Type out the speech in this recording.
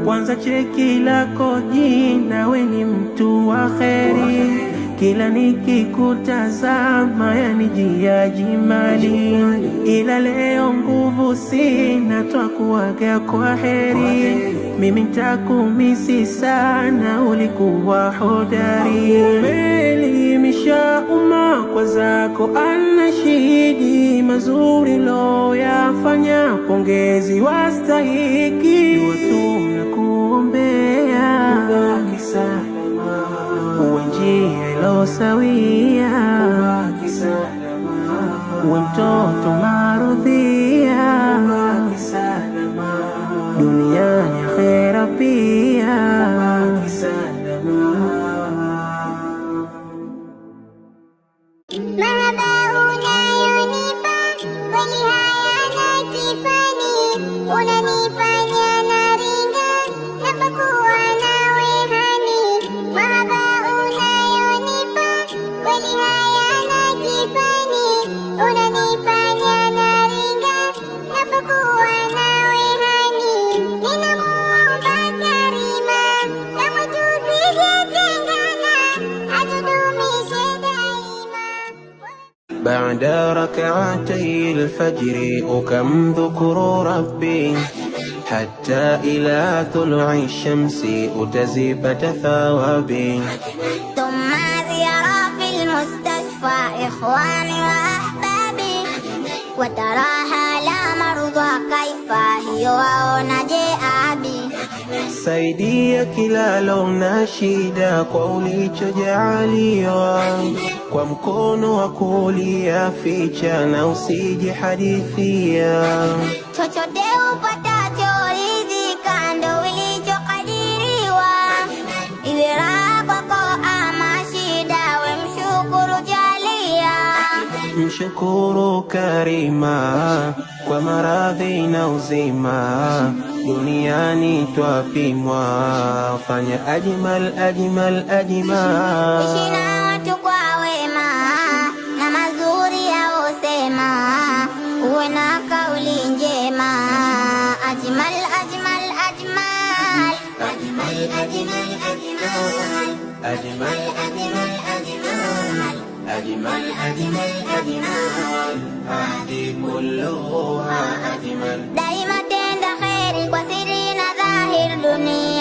Kwanza cheki lako jina, we ni mtu wa kheri. Kila nikikutazama yanijia jimali, ila leo nguvu sina, twakuaga kwa heri. Mimi nitakumisi sana, ulikuwa hodari. Umelimisha umma kwa zako anashidi, mazuri lo yafanya, pongezi wastahiki. Dua tunakuombea ubaki salama, uwe njia ilo sawia, ubaki salama, uwe mtoto marudhia, ubaki salama, duniani akhera pia, ubaki salama. بعد ركعتي الفجر أكم ذكر ربي، حتى إلى طلوع الشمس أتزبت ثوابي. ثم زيارة في المستشفى إخواني وأحبابي، وتراها لا مرضى كيف هي ونجي أبي. Saidia kila lona shida kwa ulichojaliwa, kwa mkono wa kulia ficha na usijihadithia. Chochote upatacho ridhika, ndo ulichokadiriwa. Iwe raha kwako ama shida, we mshukuru jalia. Mshukuru karima kwa maradhi na uzima, duniani twapimwa, fanya ajmal ajmal ajmal. Ishi na watu kwa wema na mazuri yaosema, uwe na kauli njema. Ajmal ajmal ajmal, ajmal ajmal ajmal, ajmal ajmal ajmal, ajmal ajmal ajmal, ahdi kulluha ajmal. daima tenda kheri kwa siri na dhahir dunia.